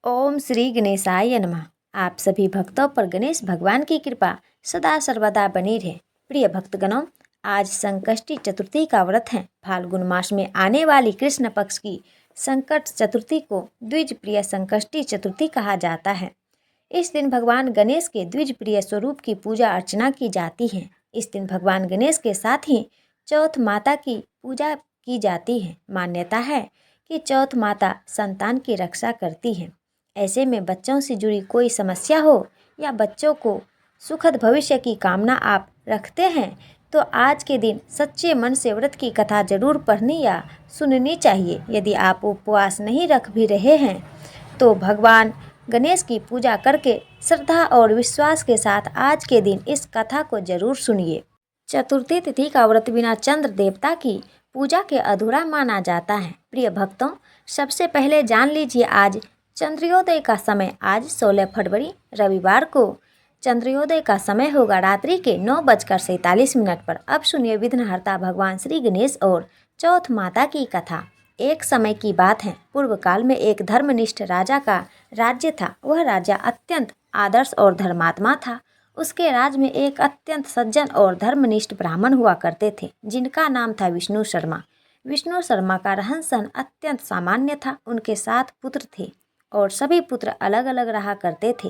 ओम श्री गणेशाय नमः। आप सभी भक्तों पर गणेश भगवान की कृपा सदा सर्वदा बनी रहे। प्रिय भक्तगणों, आज संकष्टी चतुर्थी का व्रत है। फाल्गुन मास में आने वाली कृष्ण पक्ष की संकट चतुर्थी को द्विज प्रिय संकष्टी चतुर्थी कहा जाता है। इस दिन भगवान गणेश के द्विज प्रिय स्वरूप की पूजा अर्चना की जाती है। इस दिन भगवान गणेश के साथ ही चौथ माता की पूजा की जाती है। मान्यता है कि चौथ माता संतान की रक्षा करती है। ऐसे में बच्चों से जुड़ी कोई समस्या हो या बच्चों को सुखद भविष्य की कामना आप रखते हैं तो आज के दिन सच्चे मन से व्रत की कथा जरूर पढ़नी या सुननी चाहिए। यदि आप उपवास नहीं रख भी रहे हैं तो भगवान गणेश की पूजा करके श्रद्धा और विश्वास के साथ आज के दिन इस कथा को जरूर सुनिए। चतुर्थी तिथि का व्रत बिना चंद्र देवता की पूजा के अधूरा माना जाता है। प्रिय भक्तों, सबसे पहले जान लीजिए आज चंद्रोदय का समय। आज 16 फरवरी रविवार को चंद्रोदय का समय होगा रात्रि के 9:47 पर। अब सुनिए विघ्नहर्ता भगवान श्री गणेश और चौथ माता की कथा। एक समय की बात है, पूर्व काल में एक धर्मनिष्ठ राजा का राज्य था। वह राजा अत्यंत आदर्श और धर्मात्मा था। उसके राज में एक अत्यंत सज्जन और धर्मनिष्ठ ब्राह्मण हुआ करते थे जिनका नाम था विष्णु शर्मा। विष्णु शर्मा का रहन सहन अत्यंत सामान्य था। उनके 7 पुत्र थे और सभी पुत्र अलग अलग रहा करते थे।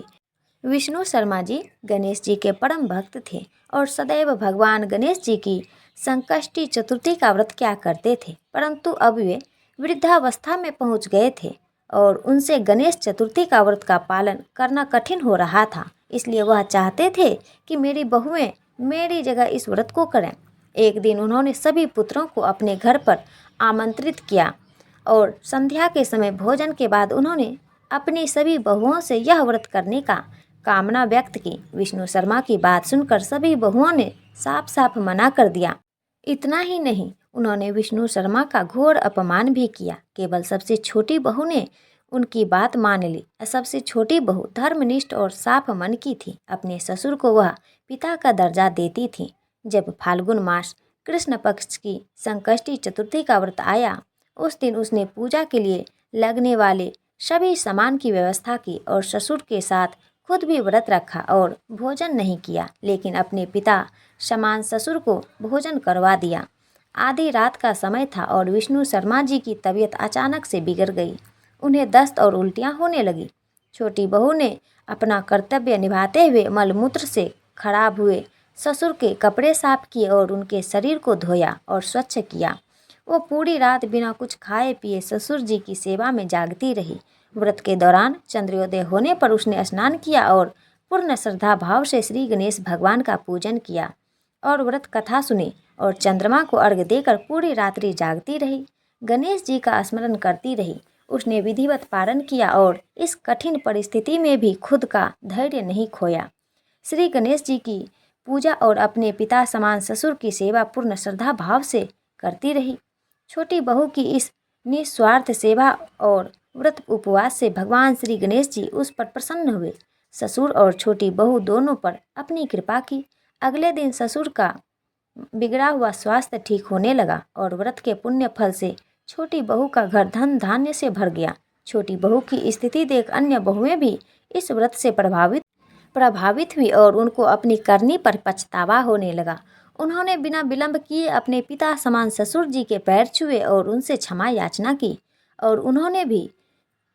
विष्णु शर्मा जी गणेश जी के परम भक्त थे और सदैव भगवान गणेश जी की संकष्टी चतुर्थी का व्रत किया करते थे। परंतु अब वे वृद्धावस्था में पहुंच गए थे और उनसे गणेश चतुर्थी का व्रत का पालन करना कठिन हो रहा था। इसलिए वह चाहते थे कि मेरी बहुएं मेरी जगह इस व्रत को करें। एक दिन उन्होंने सभी पुत्रों को अपने घर पर आमंत्रित किया और संध्या के समय भोजन के बाद उन्होंने अपनी सभी बहुओं से यह व्रत करने का कामना व्यक्त की। विष्णु शर्मा की बात सुनकर सभी बहुओं ने साफ साफ मना कर दिया। इतना ही नहीं, उन्होंने विष्णु शर्मा का घोर अपमान भी किया। केवल सबसे छोटी बहू ने उनकी बात मान ली। सबसे छोटी बहू धर्मनिष्ठ और साफ मन की थी। अपने ससुर को वह पिता का दर्जा देती थी। जब फाल्गुन मास कृष्ण पक्ष की संकष्टी चतुर्थी का व्रत आया, उस दिन उसने पूजा के लिए लगने वाले सभी सामान की व्यवस्था की और ससुर के साथ खुद भी व्रत रखा और भोजन नहीं किया, लेकिन अपने पिता समान ससुर को भोजन करवा दिया। आधी रात का समय था और विष्णु शर्मा जी की तबीयत अचानक से बिगड़ गई। उन्हें दस्त और उल्टियां होने लगी। छोटी बहू ने अपना कर्तव्य निभाते हुए मलमूत्र से खराब हुए ससुर के कपड़े साफ किए और उनके शरीर को धोया और स्वच्छ किया। वो पूरी रात बिना कुछ खाए पिए ससुर जी की सेवा में जागती रही। व्रत के दौरान चंद्रोदय होने पर उसने स्नान किया और पूर्ण श्रद्धा भाव से श्री गणेश भगवान का पूजन किया और व्रत कथा सुनी और चंद्रमा को अर्घ्य देकर पूरी रात्रि जागती रही। गणेश जी का स्मरण करती रही। उसने विधिवत पारण किया और इस कठिन परिस्थिति में भी खुद का धैर्य नहीं खोया। श्री गणेश जी की पूजा और अपने पिता समान ससुर की सेवा पूर्ण श्रद्धा भाव से करती रही। छोटी बहू की इस निस्वार्थ सेवा और व्रत उपवास से भगवान श्री गणेश जी उस पर प्रसन्न हुए। ससुर और छोटी बहू दोनों पर अपनी कृपा की। अगले दिन ससुर का बिगड़ा हुआ स्वास्थ्य ठीक होने लगा और व्रत के पुण्य फल से छोटी बहू का घर धन धान्य से भर गया। छोटी बहू की स्थिति देख अन्य बहुएं भी इस व्रत से प्रभावित हुई और उनको अपनी करनी पर पछतावा होने लगा। उन्होंने बिना विलंब किए अपने पिता समान ससुर जी के पैर छुए और उनसे क्षमा याचना की और उन्होंने भी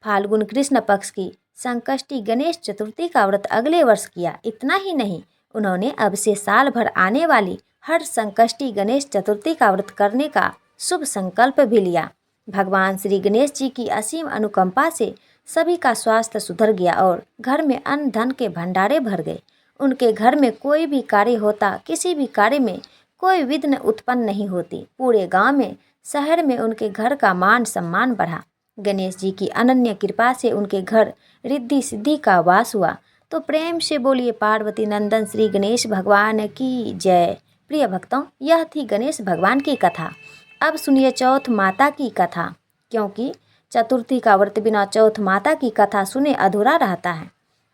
फाल्गुन कृष्ण पक्ष की संकष्टी गणेश चतुर्थी का व्रत अगले वर्ष किया। इतना ही नहीं, उन्होंने अब से साल भर आने वाली हर संकष्टी गणेश चतुर्थी का व्रत करने का शुभ संकल्प भी लिया। भगवान श्री गणेश जी की असीम अनुकंपा से सभी का स्वास्थ्य सुधर गया और घर में अन्न धन के भंडारे भर गए। उनके घर में कोई भी कार्य होता, किसी भी कार्य में कोई विघ्न उत्पन्न नहीं होती। पूरे गांव में शहर में उनके घर का मान सम्मान बढ़ा। गणेश जी की अनन्य कृपा से उनके घर रिद्धि सिद्धि का वास हुआ। तो प्रेम से बोलिए पार्वती नंदन श्री गणेश भगवान की जय। प्रिय भक्तों, यह थी गणेश भगवान की कथा। अब सुनिए चौथ माता की कथा, क्योंकि चतुर्थी का व्रत बिना चौथ माता की कथा सुने अधूरा रहता है।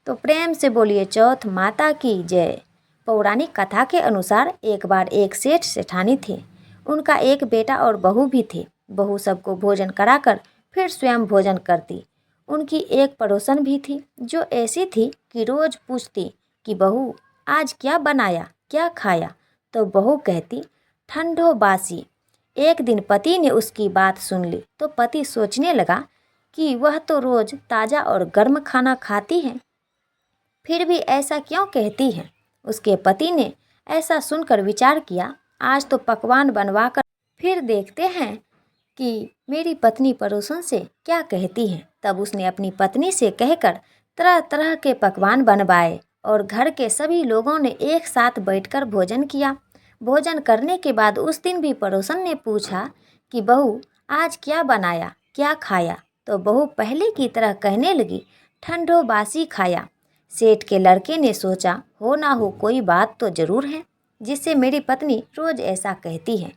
तो प्रेम से बोलिए चौथ माता की जय। पौराणिक कथा के अनुसार एक बार एक सेठ सेठानी थे। उनका एक बेटा और बहू भी थे। बहू सबको भोजन कराकर फिर स्वयं भोजन करती। उनकी एक पड़ोसन भी थी जो ऐसी थी कि रोज पूछती कि बहू आज क्या बनाया, क्या खाया, तो बहू कहती ठंडो बासी। एक दिन पति ने उसकी बात सुन ली तो पति सोचने लगा कि वह तो रोज ताज़ा और गर्म खाना खाती है, फिर भी ऐसा क्यों कहती है। उसके पति ने ऐसा सुनकर विचार किया, आज तो पकवान बनवाकर फिर देखते हैं कि मेरी पत्नी पड़ोसन से क्या कहती है। तब उसने अपनी पत्नी से कहकर तरह तरह के पकवान बनवाए और घर के सभी लोगों ने एक साथ बैठकर भोजन किया। भोजन करने के बाद उस दिन भी पड़ोसन ने पूछा कि बहू आज क्या बनाया, क्या खाया, तो बहू पहले की तरह कहने लगी ठंडो बासी खाया। सेठ के लड़के ने सोचा हो ना हो कोई बात तो जरूर है जिससे मेरी पत्नी रोज ऐसा कहती है।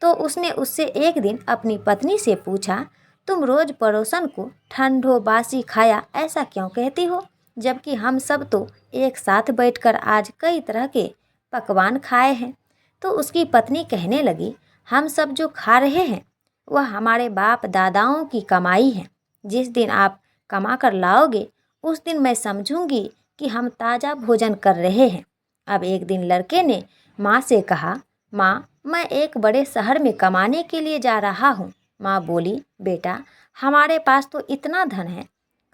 तो उसने उससे एक दिन अपनी पत्नी से पूछा, तुम रोज पड़ोसन को ठंडो बासी खाया ऐसा क्यों कहती हो, जबकि हम सब तो एक साथ बैठकर आज कई तरह के पकवान खाए हैं। तो उसकी पत्नी कहने लगी, हम सब जो खा रहे हैं वह हमारे बाप दादाओं की कमाई है। जिस दिन आप कमा कर लाओगे उस दिन मैं समझूंगी कि हम ताज़ा भोजन कर रहे हैं। अब एक दिन लड़के ने माँ से कहा, माँ मैं एक बड़े शहर में कमाने के लिए जा रहा हूँ। माँ बोली, बेटा हमारे पास तो इतना धन है,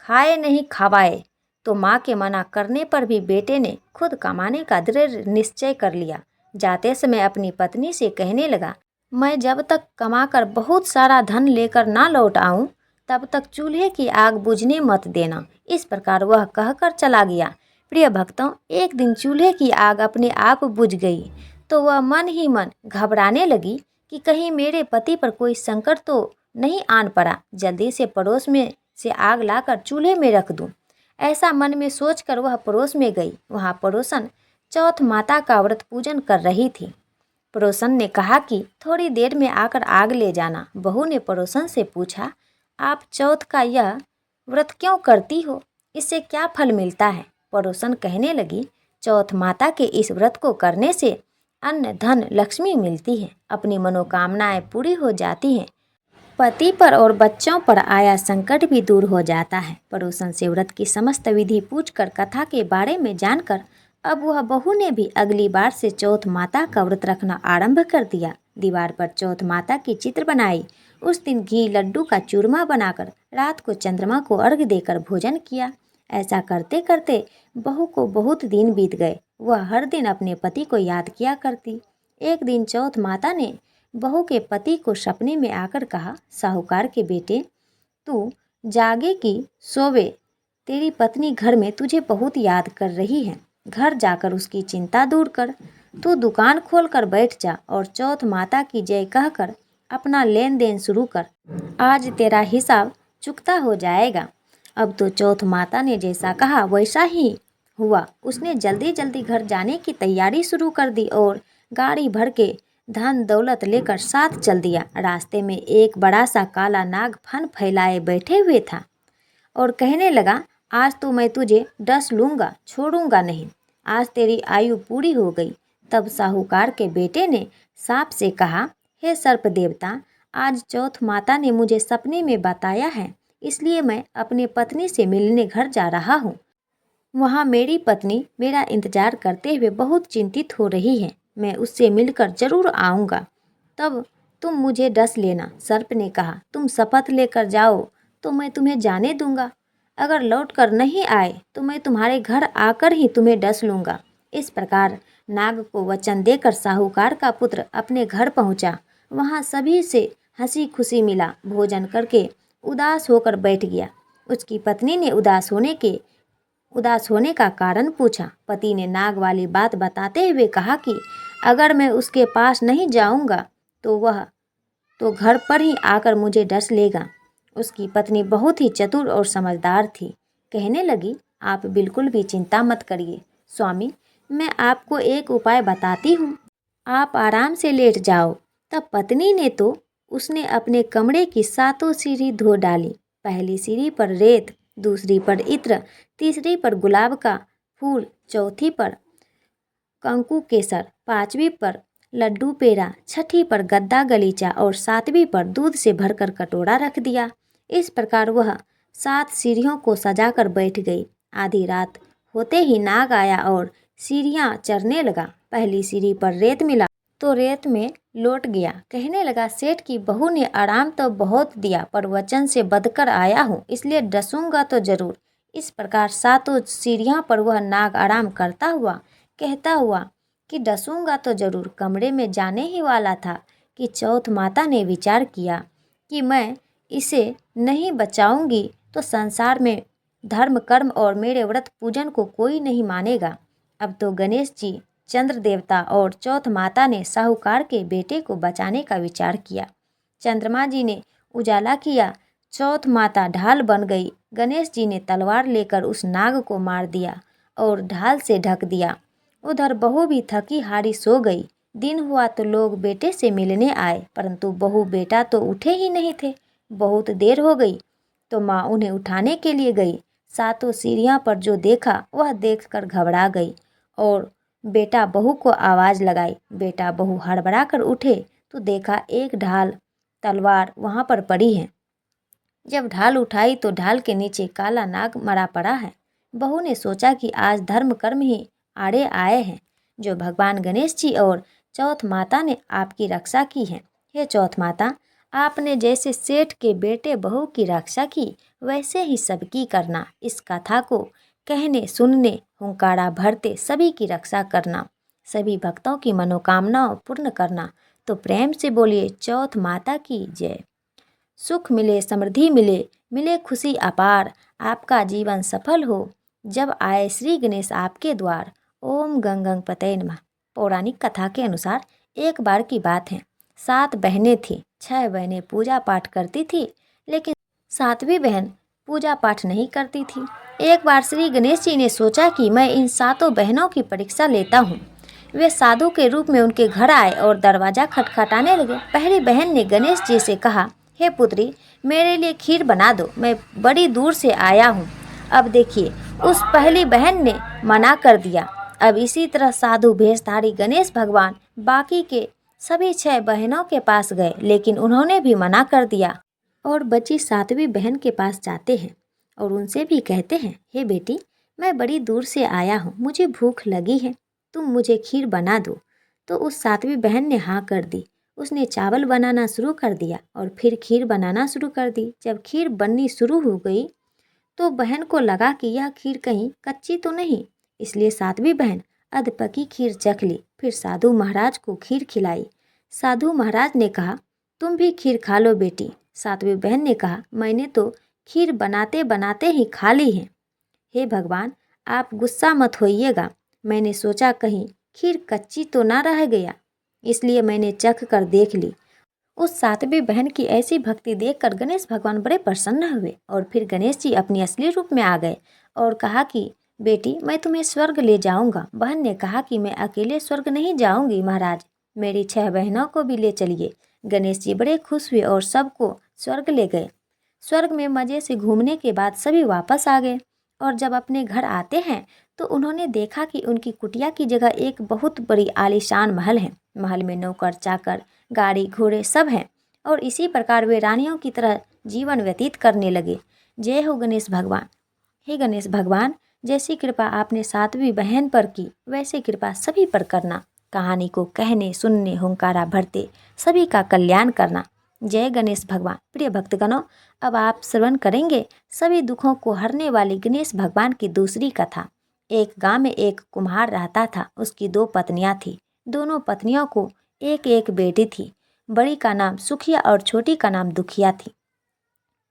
खाए नहीं खवाए। तो माँ के मना करने पर भी बेटे ने खुद कमाने का दृढ़ निश्चय कर लिया। जाते समय अपनी पत्नी से कहने लगा, मैं जब तक कमाकर बहुत सारा धन लेकर ना लौट आऊँ तब तक चूल्हे की आग बुझने मत देना। इस प्रकार वह कहकर चला गया। प्रिय भक्तों, एक दिन चूल्हे की आग अपने आप बुझ गई तो वह मन ही मन घबराने लगी कि कहीं मेरे पति पर कोई संकट तो नहीं आन पड़ा, जल्दी से पड़ोस में से आग लाकर चूल्हे में रख दूं। ऐसा मन में सोचकर वह पड़ोस में गई। वहाँ पड़ोसन चौथ माता का व्रत पूजन कर रही थी। पड़ोसन ने कहा कि थोड़ी देर में आकर आग ले जाना। बहू ने पड़ोसन से पूछा, आप चौथ का यह व्रत क्यों करती हो, इससे क्या फल मिलता है। पड़ोसन कहने लगी, चौथ माता के इस व्रत को करने से अन्न धन लक्ष्मी मिलती है, अपनी मनोकामनाएं पूरी हो जाती हैं, पति पर और बच्चों पर आया संकट भी दूर हो जाता है। पड़ोसन से व्रत की समस्त विधि पूछकर कथा के बारे में जानकर अब वह बहू ने भी अगली बार से चौथ माता का व्रत रखना आरंभ कर दिया। दीवार पर चौथ माता की चित्र बनाई। उस दिन घी लड्डू का चूरमा बनाकर रात को चंद्रमा को अर्घ्य देकर भोजन किया। ऐसा करते करते बहू को बहुत दिन बीत गए। वह हर दिन अपने पति को याद किया करती। एक दिन चौथ माता ने बहू के पति को सपने में आकर कहा, साहूकार के बेटे तू जागे कि सोवे, तेरी पत्नी घर में तुझे बहुत याद कर रही है। घर जाकर उसकी चिंता दूर कर। तू दुकान खोल कर बैठ जा और चौथ माता की जय कहकर अपना लेन देन शुरू कर। आज तेरा हिसाब चुकता हो जाएगा। अब तो चौथ माता ने जैसा कहा वैसा ही हुआ। उसने जल्दी जल्दी घर जाने की तैयारी शुरू कर दी और गाड़ी भर के धन दौलत लेकर साथ चल दिया। रास्ते में एक बड़ा सा काला नाग फन फैलाए बैठे हुए था और कहने लगा, आज तो मैं तुझे डस लूँगा, छोड़ूंगा नहीं। आज तेरी आयु पूरी हो गई। तब साहूकार के बेटे ने सांप से कहा, हे सर्प देवता, आज चौथ माता ने मुझे सपने में बताया है, इसलिए मैं अपने पत्नी से मिलने घर जा रहा हूँ। वहाँ मेरी पत्नी मेरा इंतजार करते हुए बहुत चिंतित हो रही है। मैं उससे मिलकर जरूर आऊँगा, तब तुम मुझे डस लेना। सर्प ने कहा, तुम शपथ लेकर जाओ तो मैं तुम्हें जाने दूंगा, अगर लौट कर नहीं आए तो मैं तुम्हारे घर आकर ही तुम्हें डस लूँगा। इस प्रकार नाग को वचन देकर साहूकार का पुत्र अपने घर पहुँचा। वहाँ सभी से हंसी खुशी मिला। भोजन करके उदास होकर बैठ गया। उसकी पत्नी ने उदास होने का कारण पूछा। पति ने नाग वाली बात बताते हुए कहा कि अगर मैं उसके पास नहीं जाऊंगा तो वह तो घर पर ही आकर मुझे डस लेगा। उसकी पत्नी बहुत ही चतुर और समझदार थी। कहने लगी, आप बिल्कुल भी चिंता मत करिए स्वामी, मैं आपको एक उपाय बताती हूँ, आप आराम से लेट जाओ। तब पत्नी ने तो उसने अपने कमरे की सातों सीढ़ी धो डाली। पहली सीढ़ी पर रेत, दूसरी पर इत्र, तीसरी पर गुलाब का फूल, चौथी पर कंकु केसर, पांचवी पर लड्डू पेड़ा, छठी पर गद्दा गलीचा और सातवीं पर दूध से भरकर कटोरा रख दिया। इस प्रकार वह 7 सीढ़ियों को सजाकर बैठ गई। आधी रात होते ही नाग आया और सीढ़ियाँ चढ़ने लगा। पहली सीढ़ी पर रेत मिला तो रेत में लौट गया। कहने लगा, सेठ की बहू ने आराम तो बहुत दिया, पर वचन से बदकर आया हूँ, इसलिए डसूंगा तो जरूर। इस प्रकार 7 सीढ़ियों पर वह नाग आराम करता हुआ कहता हुआ कि डसूंगा तो जरूर कमरे में जाने ही वाला था कि चौथ माता ने विचार किया कि मैं इसे नहीं बचाऊंगी तो संसार में धर्म कर्म और मेरे व्रत पूजन को कोई नहीं मानेगा। अब तो गणेश जी, चंद्र देवता और चौथ माता ने साहूकार के बेटे को बचाने का विचार किया। चंद्रमा जी ने उजाला किया, चौथ माता ढाल बन गई। गणेश जी ने तलवार लेकर उस नाग को मार दिया और ढाल से ढक दिया। उधर बहू भी थकी हारी सो गई। दिन हुआ तो लोग बेटे से मिलने आए, परंतु बहू बेटा तो उठे ही नहीं थे। बहुत देर हो गई तो माँ उन्हें उठाने के लिए गई। 7 सीढ़ियाँ पर जो देखा वह देखकर घबरा गई और बेटा बहू को आवाज़ लगाई। बेटा बहू हड़बड़ा कर उठे तो देखा एक ढाल तलवार वहाँ पर पड़ी है। जब ढाल उठाई तो ढाल के नीचे काला नाग मरा पड़ा है। बहू ने सोचा कि आज धर्म कर्म ही आड़े आए हैं, जो भगवान गणेश जी और चौथ माता ने आपकी रक्षा की है। हे चौथ माता, आपने जैसे सेठ के बेटे बहू की रक्षा की, वैसे ही सबकी करना। इस कथा को कहने सुनने हुंकारा भरते सभी की रक्षा करना, सभी भक्तों की मनोकामनाओं पूर्ण करना। तो प्रेम से बोलिए चौथ माता की जय। सुख मिले, समृद्धि मिले, मिले खुशी अपार, आपका जीवन सफल हो, जब आए श्री गणेश आपके द्वार। ओम गंगं पतये नमः। पौराणिक कथा के अनुसार एक बार की बात है, 7 बहनें थीं। 6 बहनें पूजा पाठ करती थी, लेकिन 7वीं बहन पूजा पाठ नहीं करती थी। एक बार श्री गणेश जी ने सोचा कि मैं इन 7 बहनों की परीक्षा लेता हूँ। वे साधु के रूप में उनके घर आए और दरवाज़ा खटखटाने लगे। पहली बहन ने गणेश जी से कहा, हे पुत्री, मेरे लिए खीर बना दो, मैं बड़ी दूर से आया हूँ। अब देखिए, उस पहली बहन ने मना कर दिया। अब इसी तरह साधु भेषधारी गणेश भगवान बाकी के सभी 6 बहनों के पास गए, लेकिन उन्होंने भी मना कर दिया और बची 7वीं बहन के पास जाते हैं और उनसे भी कहते हैं, हे बेटी, मैं बड़ी दूर से आया हूँ, मुझे भूख लगी है, तुम मुझे खीर बना दो। तो उस 7वीं बहन ने हाँ कर दी। उसने चावल बनाना शुरू कर दिया और फिर खीर बनाना शुरू कर दी। जब खीर बननी शुरू हो गई तो बहन को लगा कि यह खीर कहीं कच्ची तो नहीं, इसलिए 7वीं बहन अधपकी खीर चख ली। फिर साधु महाराज को खीर खिलाई। साधु महाराज ने कहा, तुम भी खीर खा लो बेटी। 7वीं बहन ने कहा, मैंने तो खीर बनाते बनाते ही खा ली है। हे भगवान, आप गुस्सा मत होइएगा, मैंने सोचा कहीं खीर कच्ची तो ना रह गया, इसलिए मैंने चख कर देख ली। उस 7वीं बहन की ऐसी भक्ति देखकर गणेश भगवान बड़े प्रसन्न हुए और फिर गणेश जी अपनी असली रूप में आ गए और कहा कि बेटी, मैं तुम्हें स्वर्ग ले जाऊंगा। बहन ने कहा कि मैं अकेले स्वर्ग नहीं जाऊंगी महाराज, मेरी 6 बहनों को भी ले चलिए। गणेश जी बड़े खुश हुए और सबको स्वर्ग ले गए। स्वर्ग में मज़े से घूमने के बाद सभी वापस आ गए और जब अपने घर आते हैं तो उन्होंने देखा कि उनकी कुटिया की जगह एक बहुत बड़ी आलीशान महल है। महल में नौकर चाकर, गाड़ी घोड़े सब हैं और इसी प्रकार वे रानियों की तरह जीवन व्यतीत करने लगे। जय हो गणेश भगवान। हे गणेश भगवान, जैसी कृपा आपने 7वीं बहन पर की, वैसे कृपा सभी पर करना। कहानी को कहने सुनने हुंकारा भरते सभी का कल्याण करना। जय गणेश भगवान। प्रिय भक्तगणों, अब आप श्रवण करेंगे सभी दुखों को हरने वाली गणेश भगवान की दूसरी कथा। एक गांव में एक कुम्हार रहता था। उसकी 2 पत्नियां थीं। दोनों पत्नियों को एक एक बेटी थी। बड़ी का नाम सुखिया और छोटी का नाम दुखिया थी।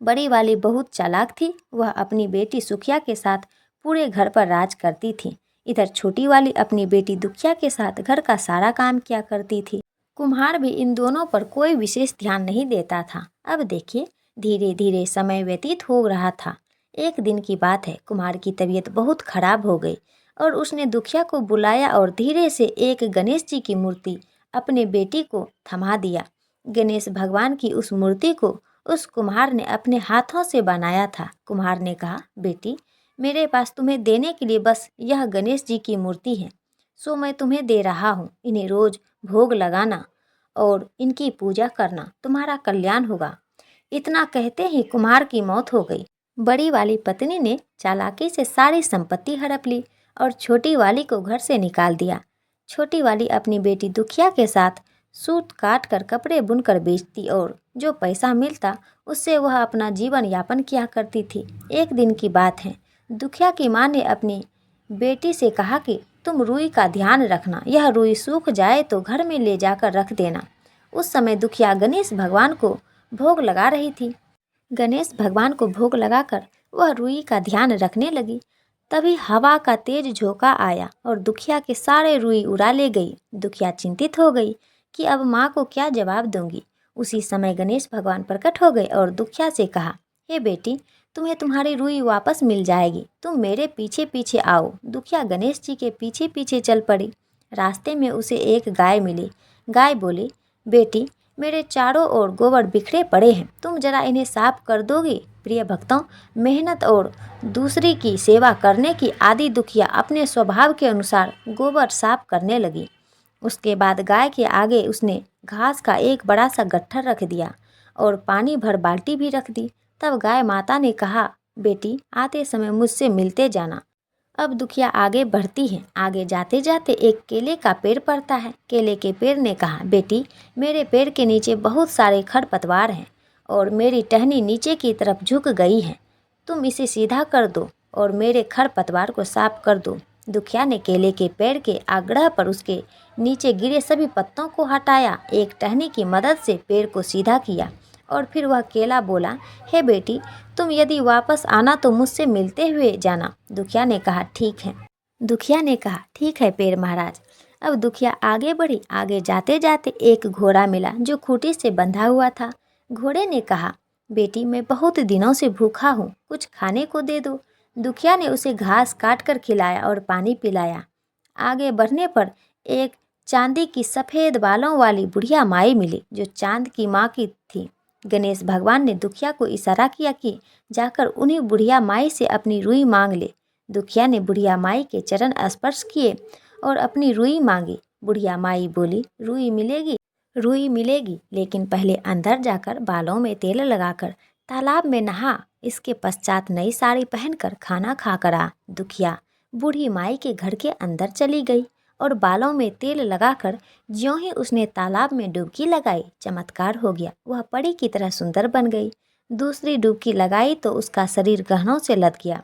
बड़ी वाली बहुत चालाक थी। वह अपनी बेटी सुखिया के साथ पूरे घर पर राज करती थी। इधर छोटी वाली अपनी बेटी दुखिया के साथ घर का सारा काम किया करती थी। कुम्हार भी इन दोनों पर कोई विशेष ध्यान नहीं देता था। अब देखिए, धीरे धीरे समय व्यतीत हो रहा था। एक दिन की बात है, कुम्हार की तबीयत बहुत खराब हो गई और उसने दुखिया को बुलाया और धीरे से एक गणेश जी की मूर्ति अपने बेटी को थमा दिया। गणेश भगवान की उस मूर्ति को उस कुम्हार ने अपने हाथों से बनाया था। कुम्हार ने कहा, बेटी, मेरे पास तुम्हें देने के लिए बस यह गणेश जी की मूर्ति है, सो मैं तुम्हें दे रहा हूँ। इन्हें रोज भोग लगाना और इनकी पूजा करना, तुम्हारा कल्याण होगा। इतना कहते ही कुम्हार की मौत हो गई। बड़ी वाली पत्नी ने चालाकी से सारी संपत्ति हड़प ली और छोटी वाली को घर से निकाल दिया। छोटी वाली अपनी बेटी दुखिया के साथ सूत काट कर कपड़े बुनकर बेचती और जो पैसा मिलता उससे वह अपना जीवन यापन किया करती थी। एक दिन की बात है, दुखिया की माँ ने अपनी बेटी से कहा कि तुम रुई का ध्यान रखना, यह रुई सूख जाए तो घर में ले जाकर रख देना। उस समय दुखिया गणेश भगवान को भोग लगा रही थी। गणेश भगवान को भोग लगाकर वह रुई का ध्यान रखने लगी। तभी हवा का तेज झोंका आया और दुखिया के सारे रुई उड़ा ले गई। दुखिया चिंतित हो गई कि अब माँ को क्या जवाब दूंगी। उसी समय गणेश भगवान प्रकट हो गए और दुखिया से कहा, हे बेटी, तुम्हें तुम्हारी रुई वापस मिल जाएगी, तुम मेरे पीछे पीछे आओ। दुखिया गणेश जी के पीछे पीछे चल पड़ी। रास्ते में उसे एक गाय मिली। गाय बोली, बेटी, मेरे चारों ओर गोबर बिखरे पड़े हैं, तुम जरा इन्हें साफ कर दोगी। प्रिय भक्तों, मेहनत और दूसरी की सेवा करने की आदि दुखिया अपने स्वभाव के अनुसार गोबर साफ करने लगी। उसके बाद गाय के आगे उसने घास का एक बड़ा सा गट्ठर रख दिया और पानी भर बाल्टी भी रख दी। तब गाय माता ने कहा, बेटी, आते समय मुझसे मिलते जाना। अब दुखिया आगे बढ़ती है। आगे जाते जाते एक केले का पेड़ पड़ता है। केले के पेड़ ने कहा, बेटी, मेरे पेड़ के नीचे बहुत सारे खरपतवार हैं और मेरी टहनी नीचे की तरफ झुक गई है, तुम इसे सीधा कर दो और मेरे खरपतवार को साफ कर दो। दुखिया ने केले के पेड़ के आग्रह पर उसके नीचे गिरे सभी पत्तों को हटाया, एक टहनी की मदद से पेड़ को सीधा किया और फिर वह केला बोला, हे बेटी, तुम यदि वापस आना तो मुझसे मिलते हुए जाना। दुखिया ने कहा, ठीक है। दुखिया ने कहा, ठीक है पेड़ महाराज। अब दुखिया आगे बढ़ी। आगे जाते जाते एक घोड़ा मिला जो खूंटी से बंधा हुआ था। घोड़े ने कहा, बेटी, मैं बहुत दिनों से भूखा हूँ, कुछ खाने को दे दो। दुखिया ने उसे घास काट कर खिलाया और पानी पिलाया। आगे बढ़ने पर एक चांदी की सफ़ेद बालों वाली बुढ़िया माई मिली जो चांद की माँ की थी। गणेश भगवान ने दुखिया को इशारा किया कि जाकर उन्हीं बुढ़िया माई से अपनी रुई मांग ले। दुखिया ने बुढ़िया माई के चरण स्पर्श किए और अपनी रुई मांगी। बुढ़िया माई बोली, रुई मिलेगी, लेकिन पहले अंदर जाकर बालों में तेल लगाकर तालाब में नहा, इसके पश्चात नई साड़ी पहनकर खाना खाकर आ। दुखिया बूढ़ी माई के घर के अंदर चली गई और बालों में तेल लगाकर ज्यों ही उसने तालाब में डुबकी लगाई, चमत्कार हो गया, वह परी की तरह सुंदर बन गई। दूसरी डुबकी लगाई तो उसका शरीर गहनों से लद गया।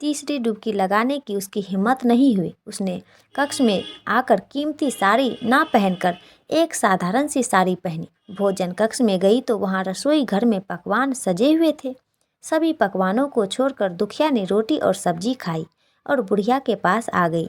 तीसरी डुबकी लगाने की उसकी हिम्मत नहीं हुई। उसने कक्ष में आकर कीमती साड़ी ना पहनकर एक साधारण सी साड़ी पहनी। भोजन कक्ष में गई तो वहाँ रसोई घर में पकवान सजे हुए थे। सभी पकवानों को छोड़कर दुखिया ने रोटी और सब्जी खाई और बुढ़िया के पास आ गई।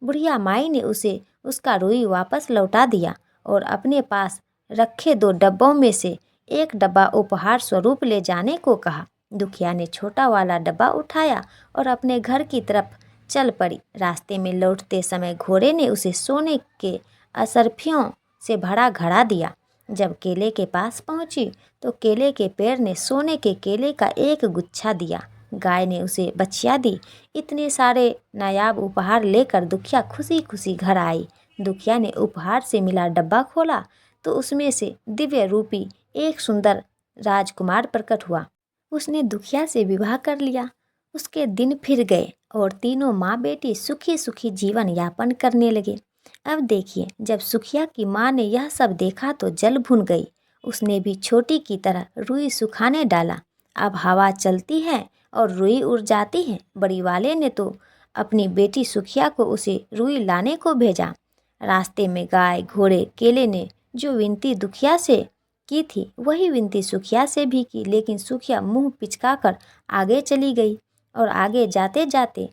बुढ़िया माई ने उसे उसका रुई वापस लौटा दिया और अपने पास रखे 2 डब्बों में से एक डब्बा उपहार स्वरूप ले जाने को कहा। दुखिया ने छोटा वाला डब्बा उठाया और अपने घर की तरफ चल पड़ी। रास्ते में लौटते समय घोड़े ने उसे सोने के असरफियों से भरा घड़ा दिया। जब केले के पास पहुंची तो केले के पेड़ ने सोने के केले का एक गुच्छा दिया। गाय ने उसे बछिया दी। इतने सारे नायाब उपहार लेकर दुखिया खुशी खुशी घर आई। दुखिया ने उपहार से मिला डब्बा खोला तो उसमें से दिव्य रूपी एक सुंदर राजकुमार प्रकट हुआ। उसने दुखिया से विवाह कर लिया। उसके दिन फिर गए और तीनों माँ बेटी सुखी सुखी जीवन यापन करने लगे। अब देखिए, जब सुखिया की माँ ने यह सब देखा तो जल भुन गई। उसने भी छोटी की तरह रुई सुखाने डाला। अब हवा चलती है और रुई उड़ जाती है। बड़ी वाले ने तो अपनी बेटी सुखिया को उसे रुई लाने को भेजा। रास्ते में गाय, घोड़े, केले ने जो विनती दुखिया से की थी वही विनती सुखिया से भी की, लेकिन सुखिया मुंह पिचकाकर आगे चली गई और आगे जाते जाते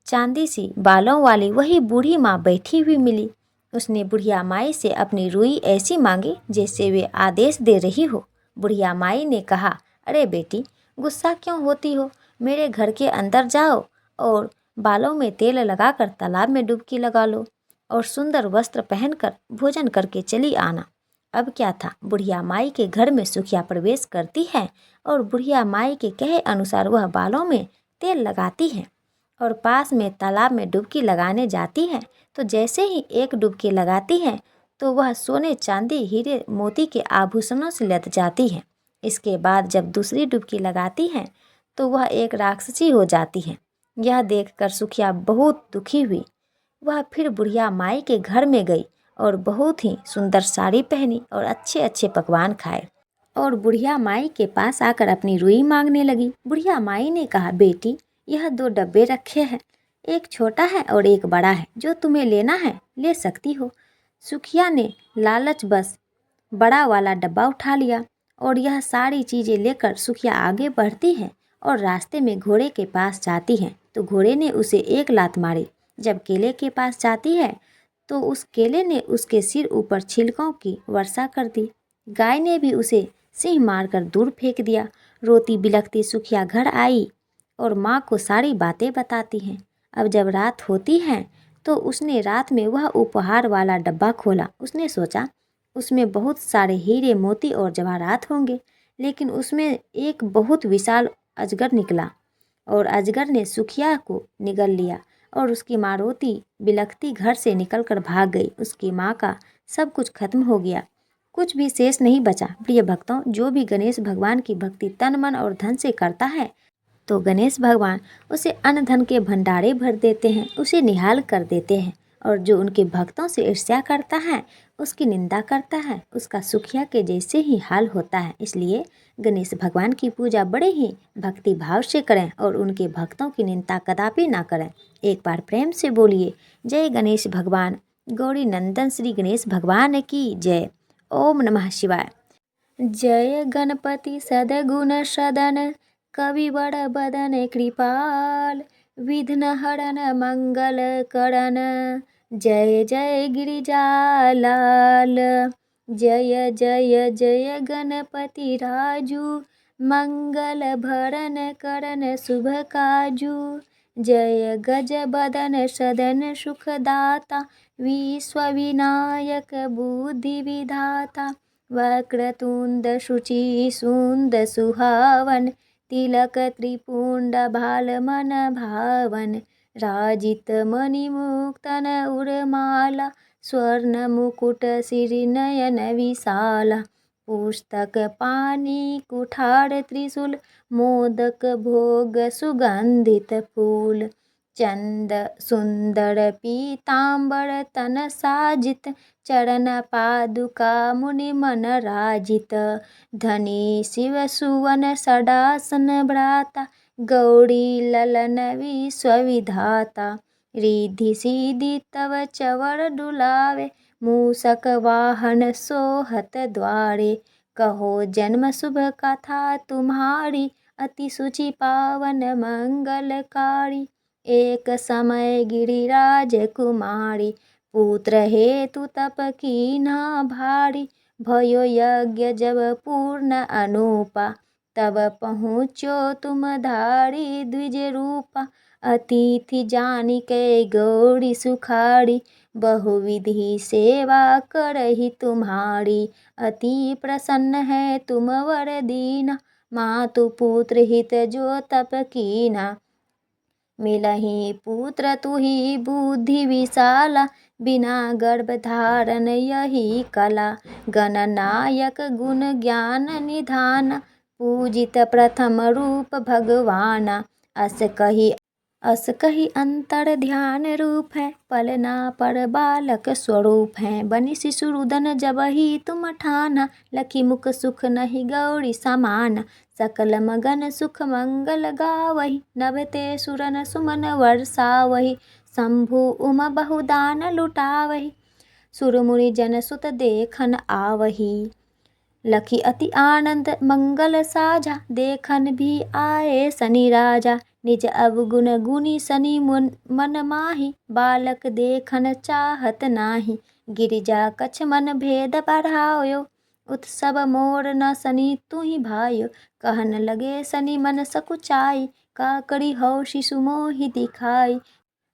चांदी सी बालों वाली वही बूढ़ी माँ बैठी हुई मिली। उसने बुढ़िया माई से अपनी रुई ऐसी मांगी जैसे वे आदेश दे रही हो। बुढ़िया माई ने कहा, अरे बेटी, गुस्सा क्यों होती हो? मेरे घर के अंदर जाओ और बालों में तेल लगाकर तालाब में डुबकी लगा लो और सुंदर वस्त्र पहनकर भोजन करके चली आना। अब क्या था, बुढ़िया माई के घर में सुखिया प्रवेश करती है और बुढ़िया माई के कहे अनुसार वह बालों में तेल लगाती है और पास में तालाब में डुबकी लगाने जाती है। तो जैसे ही एक डुबकी लगाती है तो वह सोने, चांदी, हीरे, मोती के आभूषणों से लद जाती है। इसके बाद जब दूसरी डुबकी लगाती है तो वह एक राक्षसी हो जाती है। यह देखकर सुखिया बहुत दुखी हुई। वह फिर बुढ़िया माई के घर में गई और बहुत ही सुंदर साड़ी पहनी और अच्छे अच्छे पकवान खाए और बुढ़िया माई के पास आकर अपनी रुई मांगने लगी। बुढ़िया माई ने कहा, बेटी यह 2 डब्बे रखे हैं, एक छोटा है और एक बड़ा है, जो तुम्हें लेना है ले सकती हो। सुखिया ने लालच बस बड़ा वाला डब्बा उठा लिया और यह सारी चीज़ें लेकर सुखिया आगे बढ़ती है और रास्ते में घोड़े के पास जाती है तो घोड़े ने उसे एक लात मारी। जब केले के पास जाती है तो उस केले ने उसके सिर ऊपर छिलकों की वर्षा कर दी। गाय ने भी उसे सिंह मारकर दूर फेंक दिया। रोती बिलखती सुखिया घर आई और माँ को सारी बातें बताती हैं। अब जब रात होती है तो उसने रात में वह उपहार वाला डब्बा खोला। उसने सोचा उसमें बहुत सारे हीरे मोती और जवाहरात होंगे, लेकिन उसमें एक बहुत विशाल अजगर निकला और अजगर ने सुखिया को निगल लिया और उसकी माँ रोती बिलखती घर से निकलकर भाग गई। उसकी माँ का सब कुछ खत्म हो गया, कुछ भी शेष नहीं बचा। प्रिय भक्तों, जो भी गणेश भगवान की भक्ति तन मन और धन से करता है तो गणेश भगवान उसे अन्न धन के भंडारे भर देते हैं, उसे निहाल कर देते हैं। और जो उनके भक्तों से ईर्ष्या करता है, उसकी निंदा करता है, उसका सुखिया के जैसे ही हाल होता है। इसलिए गणेश भगवान की पूजा बड़े ही भक्ति भाव से करें और उनके भक्तों की निंदा कदापि ना करें। एक बार प्रेम से बोलिए, जय गणेश भगवान, गौरी नंदन श्री गणेश भगवान की जय। ओम नमः शिवाय। जय गणपति सद्गुण सदन, कवि बड़ बदन कृपाल, विघ्न हरन मंगल करण, जय जय गिरिजालाल। जय जय जय गणपति राजू, मंगल भरन करन शुभ काजू। जय गज बदन सदन सुखदाता, विश्वविनायक बुद्धि विधाता। वक्रतुंड शुचि सुंद सुहावन, तिलक त्रिपुंड भाल मन भावन। राजित मणि मुक्तन उर्माला, स्वर्ण मुकुट सिरि नयन विशाला। पुस्तक पानी कुठार त्रिशूल, मोदक भोग सुगंधित फूल। चंद सुंदर पीतांबर तन साजित, चरण पादुका मुनि मन राजित। धनी शिव सुवन षडासन भ्राता, गौरी ललन विश्वविधाता। रिद्धि सिद्धि तव चवर डुलावे, मूषक वाहन सोहत द्वारे। कहो जन्म शुभ कथा तुम्हारी, अति सुचि पावन मंगलकारी। एक समय गिरिराज कुमारी, पुत्र हेतु तप कीन्हा भारी। भयो यज्ञ जब पूर्ण अनुपा, तब पहुँचो तुम धारी द्विज रूपा। अतिथि जानिके गौरी सुखाड़ी, बहुविधि सेवा करहि तुम्हारी। अति प्रसन्न है तुम वर दीना, मातु पुत्र हित जो तप कीना। मिलहि पुत्र तुहि बुद्धि विशाला, बिना गर्भ धारण यही कला। गणनायक गुण ज्ञान निधान, पूजित प्रथम रूप भगवाना। अस कही अंतर ध्यान रूप है, पलना पर बालक स्वरूप है। बनि शिशु रुदन जब ही तुम ठाना, लखी मुख सुख नहीं गौरी समान। सकल मगन सुख मंगल गावही, नभते सुरन सुमन वर्षावही। शंभु उमा बहुदान लुटावही, सुर मुनि जन सुत देखन आवही। लखी अति आनंद मंगल साझा, देखन भी आए शनि राजा। निज अवगुण गुनी शनि मन माही, बालक देखन चाहत नाही। गिरिजा कछ मन भेद बढ़ायो, उत्सव मोर न शनि तुहि भायो। कहन लगे शनि मन सकुचाई, का करी हो शिशु मोहि दिखाई।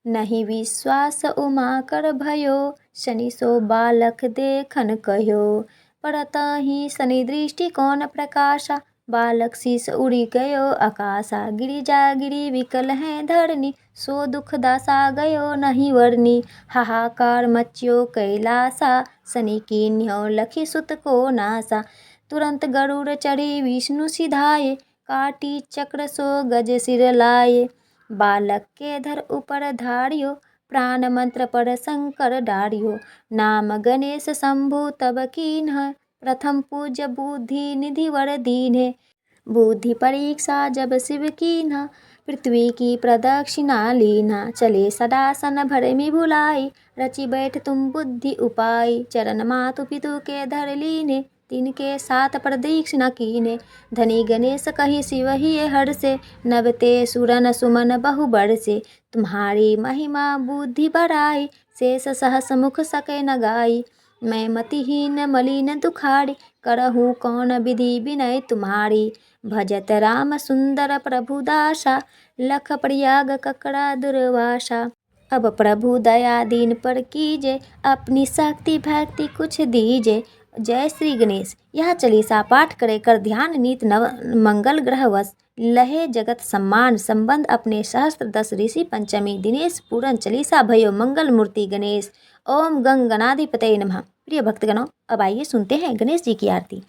नहीं विश्वास उमा कर भयो, शनि सो बालक देखन कह्यो। परतहि शनि दृष्टि कौन प्रकाशा, बालक शीस उड़ी गयो आकाशा। गिरिजा गिरी विकल है धरनी, सो दुख दासा गयो नहीं वर्णी। हाहाकार मच्यो कैलासा, शनि कीन्ह्यो लखी सुत को नासा। तुरंत गरुड़ चढ़ी विष्णु सिधाए, काटी चक्र सो गज सिर लाए। बालक के धर ऊपर धारियो, प्राण मंत्र पर शंकर डारियो। नाम गणेश शंभु तब कीन्ह, प्रथम पूज्य बुद्धि निधि वर दीन्हे। बुद्धि परीक्षा जब शिव कीन्हा, पृथ्वी की प्रदक्षिणा लीन्हा। चले सदासन भर में भुलाई, रचि बैठ तुम बुद्धि उपाय। चरण मातु पितु के धर लीने, तिनके साथ प्रदक्षिणा कीने। धनी गणेश कही शिव ही हर्षे, नवते सुरन सुमन बहु बरसे। तुम्हारी महिमा बुद्धि बढ़ाई, शेष सहस मुख सके न गाई। मैं मतिहीन मलिन दुखारी, करहूँ कौन विधि विनय तुम्हारी। भजत राम सुंदर प्रभु दासा, लख प्रयाग ककरा दुर्वासा। अब प्रभु दया दीन पर कीजे, अपनी शक्ति भक्ति कुछ दीजे। जय श्री गणेश। यह चालीसा पाठ करे कर ध्यान नीत नव मंगल ग्रह वश, लहे जगत सम्मान संबंध अपने सहस्त्र दस ऋषि पंचमी दिनेश। पूरन चालीसा भयो मंगल मूर्ति गणेश। ओम गंग गणाधिपतये नमः। प्रिय भक्तगणों, अब आइए सुनते हैं गणेश जी की आरती।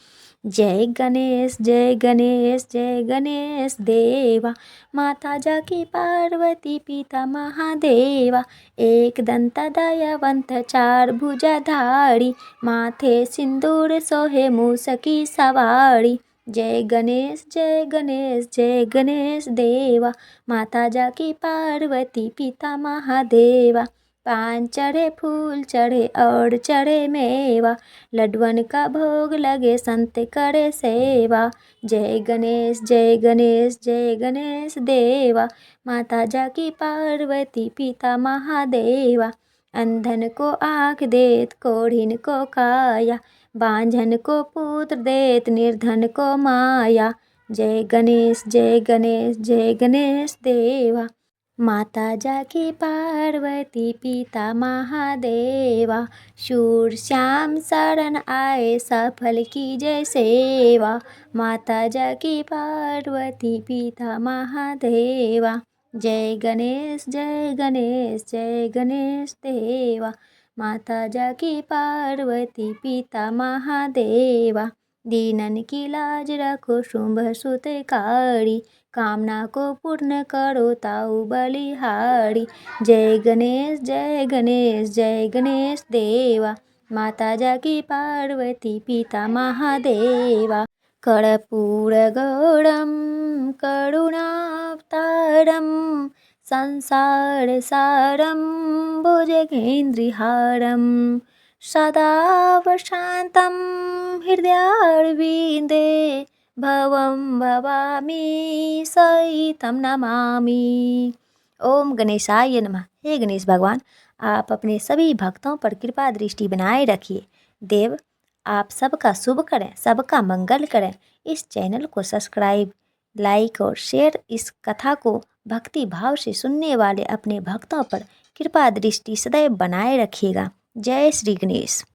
जय गणेश जय गणेश जय गणेश देवा, माता जाकी पार्वती पिता महादेवा। एक दंत दयावंत चार भुजाधारी, माथे सिंदूर सोहे मूसकी सवारी। जय गणेश जय गणेश जय गणेश देवा, माता जाकी पार्वती पिता महादेवा। पान चढ़े फूल चढ़े और चढ़े मेवा, लड्डुअन का भोग लगे संत करे सेवा। जय गणेश जय गणेश जय गणेश देवा, माता जाकी पार्वती पिता महादेवा। अंधन को आँख देत कोढ़िन को काया, बांझन को पुत्र देत निर्धन को माया। जय गणेश जय गणेश जय गणेश देवा, माता जाकी पार्वती पिता महादेवा। शूर श्याम शरण आए सफल की जय सेवा, माता जाकी पार्वती पिता महादेवा। जय गणेश जय गणेश जय गणेश देवा, माता जाकी पार्वती पिता महादेवा। दीनन की लाज रखो शुंभ सुतकारी, कामना को पूर्ण करो ताऊ बलिहारी। जय गणेश जय गणेश जय गणेश देवा, माता जाकी पार्वती पिता महादेवा। कर्पूर गौरम करुणावतारम, संसार सारम भुजगेन्द्रहारम। सदा वशान्तं हृदयारविन्दे, भवं भवामि सहितं नमामि। ओम गणेशाय नमः। हे गणेश भगवान, आप अपने सभी भक्तों पर कृपा दृष्टि बनाए रखिए। देव, आप सबका शुभ करें, सबका मंगल करें। इस चैनल को सब्सक्राइब, लाइक और शेयर। इस कथा को भक्ति भाव से सुनने वाले अपने भक्तों पर कृपा दृष्टि सदैव बनाए रखिएगा। जय श्री गणेश।